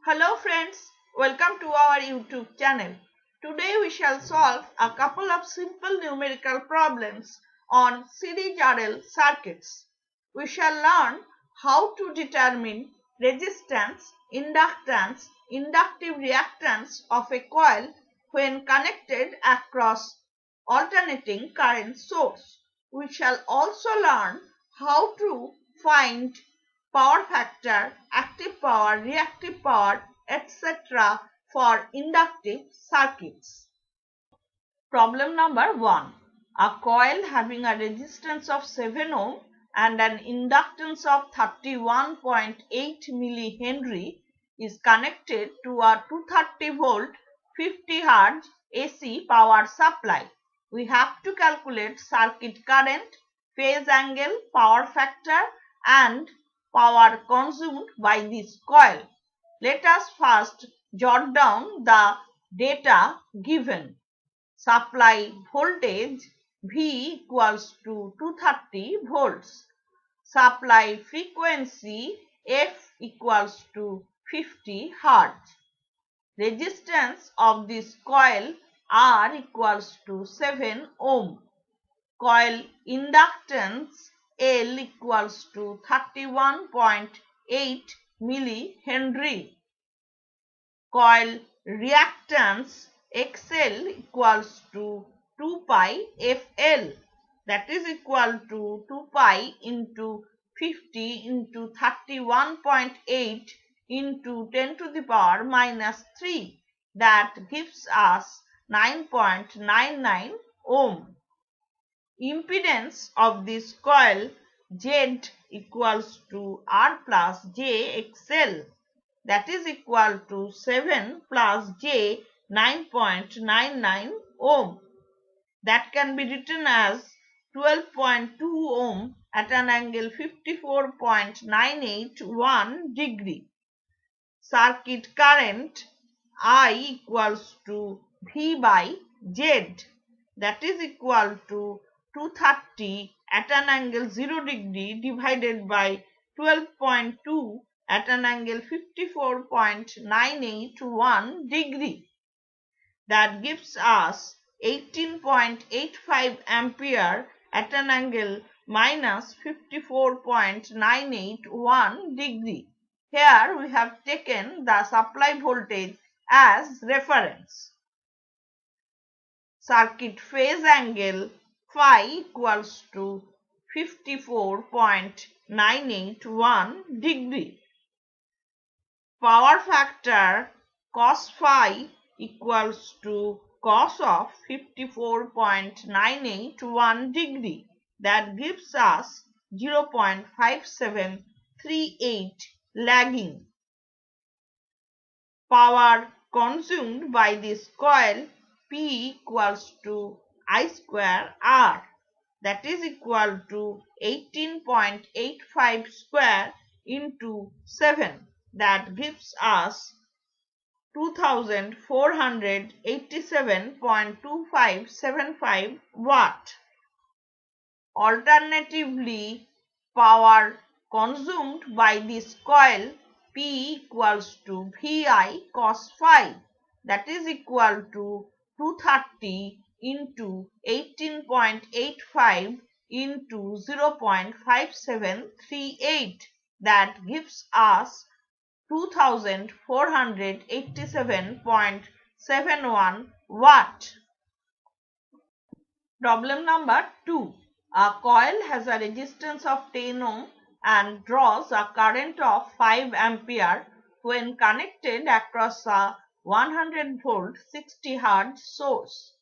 Hello friends, welcome to our YouTube channel. Today we shall solve a couple of simple numerical problems on series RL circuits. We shall learn how to determine resistance, inductance, inductive reactance of a coil when connected across alternating current source. We shall also learn how to find power factor, active power, reactive power, etc. for inductive circuits. Problem number 1. A coil having a resistance of 7 ohm and an inductance of 31.8 millihenry is connected to a 230 volt 50 Hz AC power supply. We have to calculate circuit current, phase angle, power factor and power consumed by this coil. Let us first jot down the data given. Supply voltage V equals to 230 volts. Supply frequency F equals to 50 Hz. Resistance of this coil R equals to 7 ohm. Coil inductance L equals to 31.8 millihenry. Coil reactance XL equals to 2 pi FL, that is equal to 2 pi into 50 into 31.8 into 10 to the power minus 3, that gives us 9.99 ohm. Impedance of this coil Z equals to R plus J XL, that is equal to 7 plus J 9.99 ohm. That can be written as 12.2 ohm at an angle 54.981 degree. Circuit current I equals to V by Z, that is equal to 230 at an angle 0 degree divided by 12.2 at an angle 54.981 degree. That gives us 18.85 ampere at an angle minus 54.981 degree. Here we have taken the supply voltage as reference. Circuit phase angle phi equals to 54.981 degree. Power factor cos phi equals to cos of 54.981 degree. That gives us 0.5738 lagging. Power consumed by this coil P equals to I square R, that is equal to 18.85 square into 7, that gives us 2487.2575 watt. Alternatively, power consumed by this coil P equals to VI cos phi, that is equal to 230 into 18.85 into 0.5738, that gives us 2487.71 watt. Problem number 2. A coil has a resistance of 10 ohm and draws a current of 5 ampere when connected across a 100 volt 60 Hz source.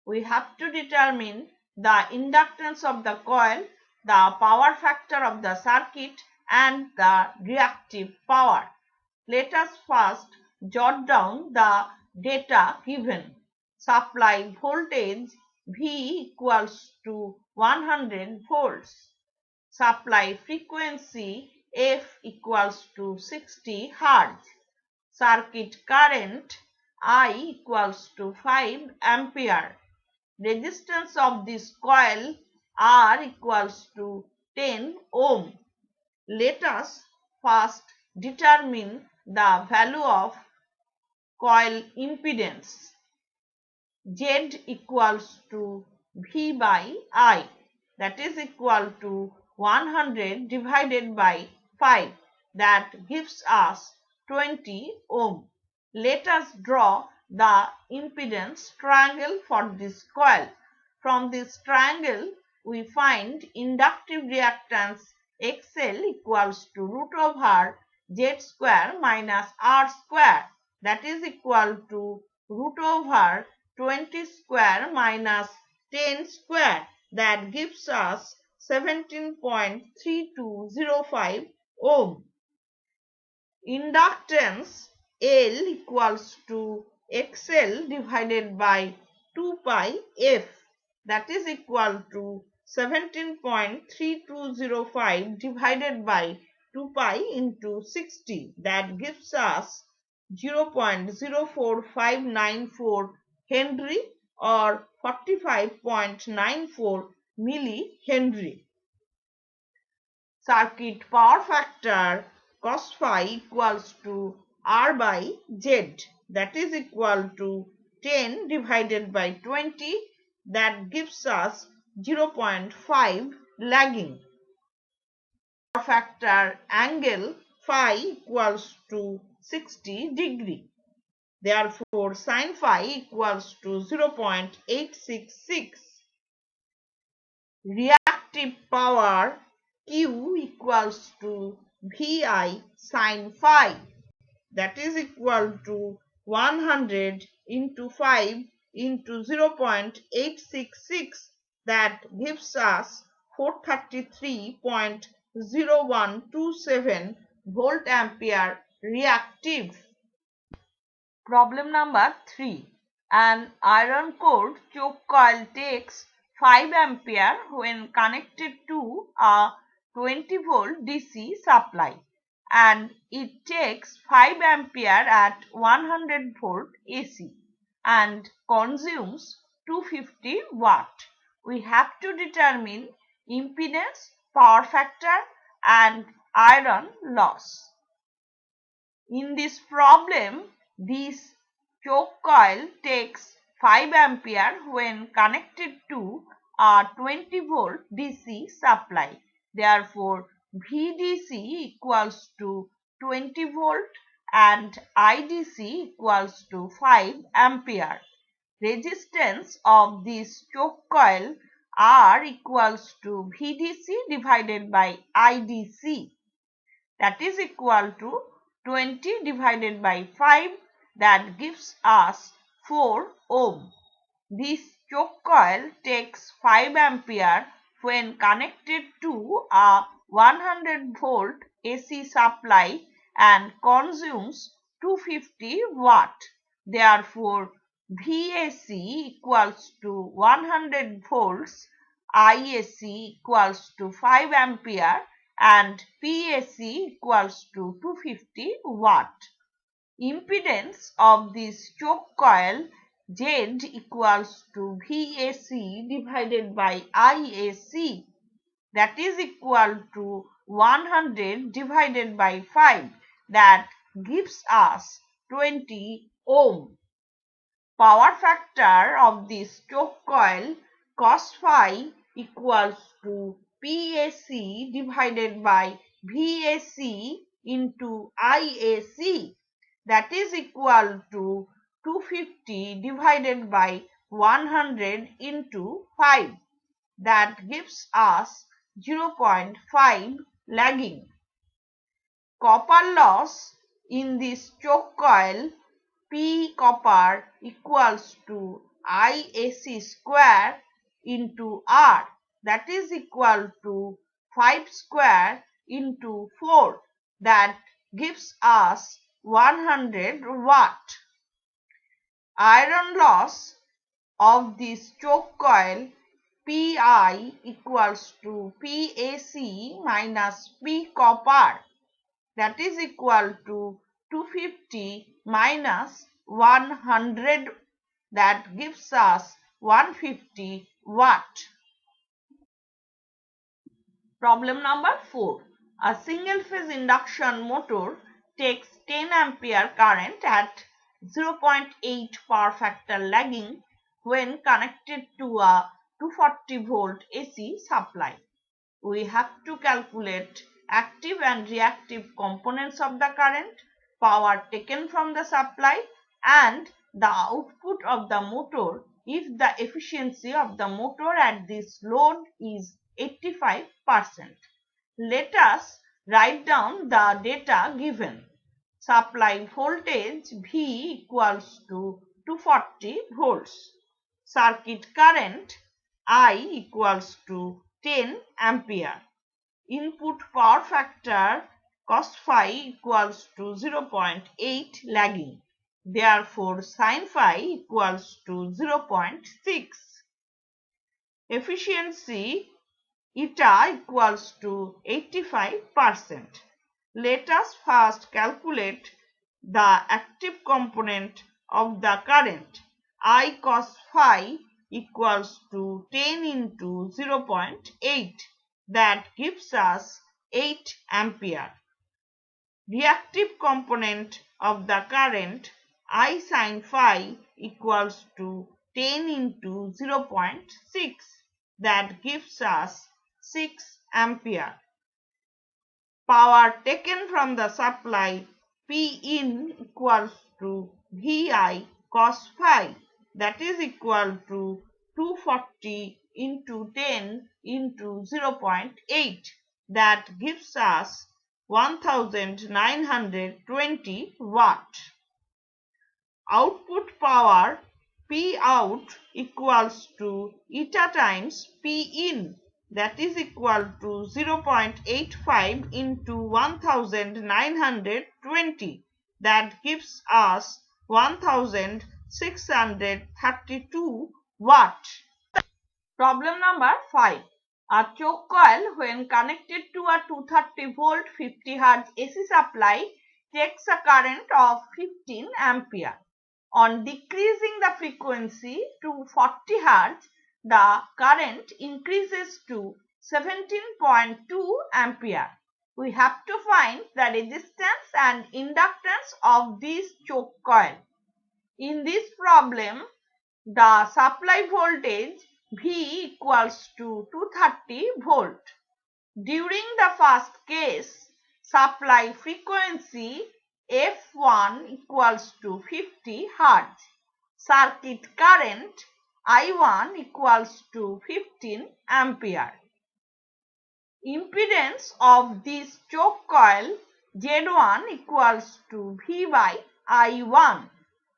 We have to determine the inductance of the coil, the power factor of the circuit and the reactive power. Let us first jot down the data given. Supply voltage V equals to 100 volts. Supply frequency F equals to 60 Hz. Circuit current I equals to 5 ampere. Resistance of this coil R equals to 10 ohm. Let us first determine the value of coil impedance. Z equals to V by I, that is equal to 100 divided by 5, that gives us 20 ohm. Let us draw the impedance triangle for this coil. From this triangle we find inductive reactance XL equals to root over Z square minus R square, that is equal to root over 20 square minus 10 square, that gives us 17.3205 ohm. Inductance L equals to XL divided by 2 pi F, that is equal to 17.3205 divided by 2 pi into 60, that gives us 0.04594 Henry or 45.94 millihenry. Circuit power factor cos phi equals to R by Z, that is equal to 10 divided by 20, that gives us 0.5 lagging. Power factor angle phi equals to 60 degree. Therefore, sin phi equals to 0.866. Reactive power Q equals to VI sin phi, that is equal to 100 into 5 into 0.866, that gives us 433.0127 volt ampere reactive. Problem number 3. An iron core choke coil takes 5 ampere when connected to a 20 volt DC supply, and it takes 5 ampere at 100 volt AC and consumes 250 watt. We have to determine impedance, power factor and iron loss. In this problem, this choke coil takes 5 ampere when connected to a 20 volt DC supply. Therefore, VDC equals to 20 volt and IDC equals to 5 ampere. Resistance of this choke coil R equals to VDC divided by IDC, that is equal to 20 divided by 5, that gives us 4 ohm. This choke coil takes 5 ampere when connected to a 100 volt AC supply and consumes 250 watt. Therefore, VAC equals to 100 volts, IAC equals to 5 ampere and PAC equals to 250 watt. Impedance of this choke coil Z equals to VAC divided by IAC, that is equal to 100 divided by 5, that gives us 20 ohm. Power factor of this choke coil cos phi equals to PAC divided by VAC into IAC, that is equal to 250 divided by 100 into 5, that gives us 0.5 lagging. Copper loss in this choke coil P copper equals to IAC square into R, that is equal to 5 square into 4, that gives us 100 watt. Iron loss of this choke coil Pi equals to PAC minus P copper, that is equal to 250 minus 100, that gives us 150 watt. Problem number 4. A single phase induction motor takes 10 ampere current at 0.8 power factor lagging when connected to a 240 volt AC supply. We have to calculate active and reactive components of the current, power taken from the supply, and the output of the motor if the efficiency of the motor at this load is 85%. Let us write down the data given. Supply voltage V equals to 240 volts. Circuit current I equals to 10 ampere. Input power factor cos phi equals to 0.8 lagging. Therefore, sin phi equals to 0.6. Efficiency eta equals to 85%. Let us first calculate the active component of the current. I cos phi equals to 10 into 0.8. That gives us 8 ampere. Reactive component of the current I sin phi equals to 10 into 0.6. That gives us 6 ampere. Power taken from the supply P in equals to VI cos phi, that is equal to 240 into 10 into 0.8. That gives us 1920 watt. Output power P out equals to eta times P in, that is equal to 0.85 into 1920. That gives us 1632 watt. Problem number 5. A choke coil when connected to a 230 volt 50 Hz AC supply takes a current of 15 ampere. On decreasing the frequency to 40 Hz, the current increases to 17.2 ampere. We have to find the resistance and inductance of this choke coil. In this problem, the supply voltage V equals to 230 volt. During the first case, supply frequency F1 equals to 50 Hz. Circuit current I1 equals to 15 ampere. Impedance of this choke coil Z1 equals to V by I1,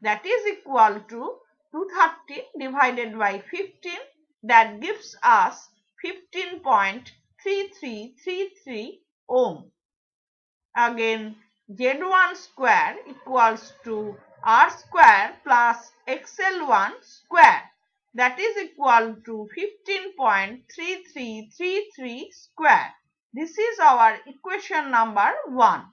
that is equal to 230 divided by 15, that gives us 15.3333 ohm. Again, Z1 square equals to R square plus XL1 square, that is equal to 15.3333 square. This is our equation number 1.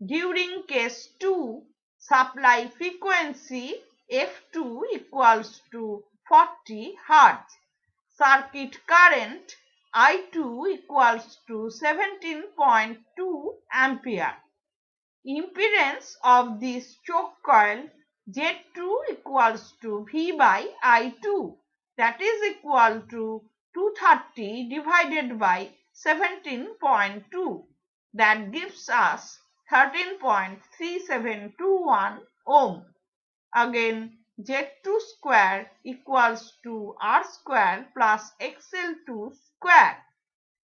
During case 2, supply frequency F2 equals to 40 Hz. Circuit current I2 equals to 17.2 ampere. Impedance of this choke coil Z2 equals to V by I2, that is equal to 230 divided by 17.2, that gives us 13.3721 ohm. Again, Z2 square equals to R square plus XL2 square,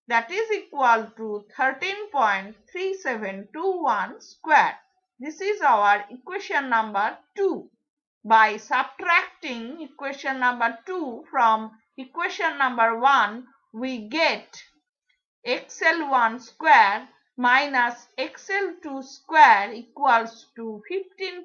that is equal to 13.3721 square. This is our equation number 2. By subtracting equation number 2 from equation number 1, we get XL1 square minus XL2 square equals to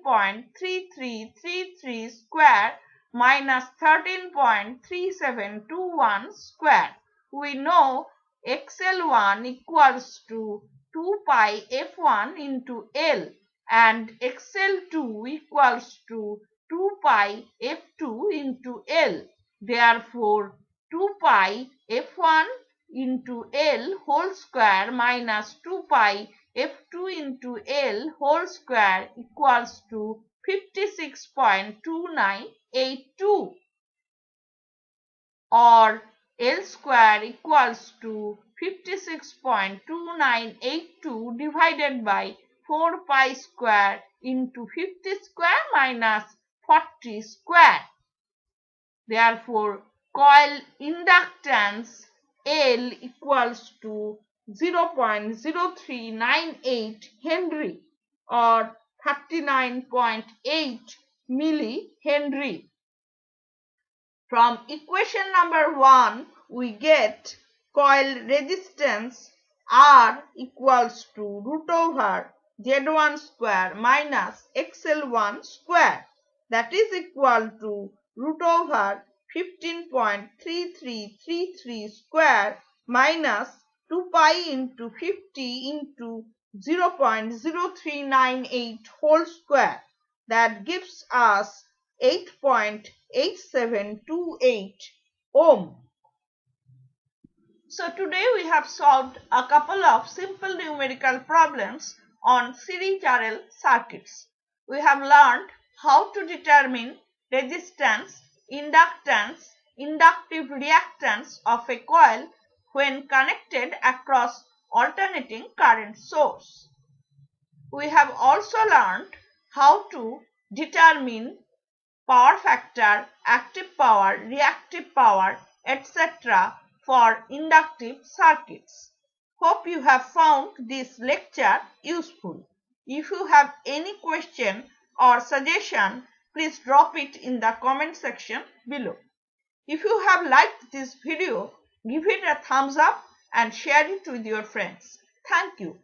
15.3333 square minus 13.3721 square. We know XL1 equals to 2 pi F1 into L and XL2 equals to 2 pi F2 into L. Therefore, 2 pi F1 into L whole square minus 2 pi F2 into L whole square equals to 56.2982, or L square equals to 56.2982 divided by 4 pi square into 50 square minus 40 square. Therefore, coil inductance L equals to 0.0398 Henry or 39.8 millihenry. From equation number 1, we get coil resistance R equals to root over Z1 square minus XL1 square, that is equal to root over 15.3333 square minus 2 pi into 50 into 0.0398 whole square, that gives us 8.8728 ohm. So today we have solved a couple of simple numerical problems on series RL circuits. We have learned how to determine resistance, inductance, inductive reactance of a coil when connected across alternating current source. We have also learned how to determine power factor, active power, reactive power, etc. for inductive circuits. Hope you have found this lecture useful. If you have any question or suggestion, please drop it in the comment section below. If you have liked this video, give it a thumbs up and share it with your friends. Thank you.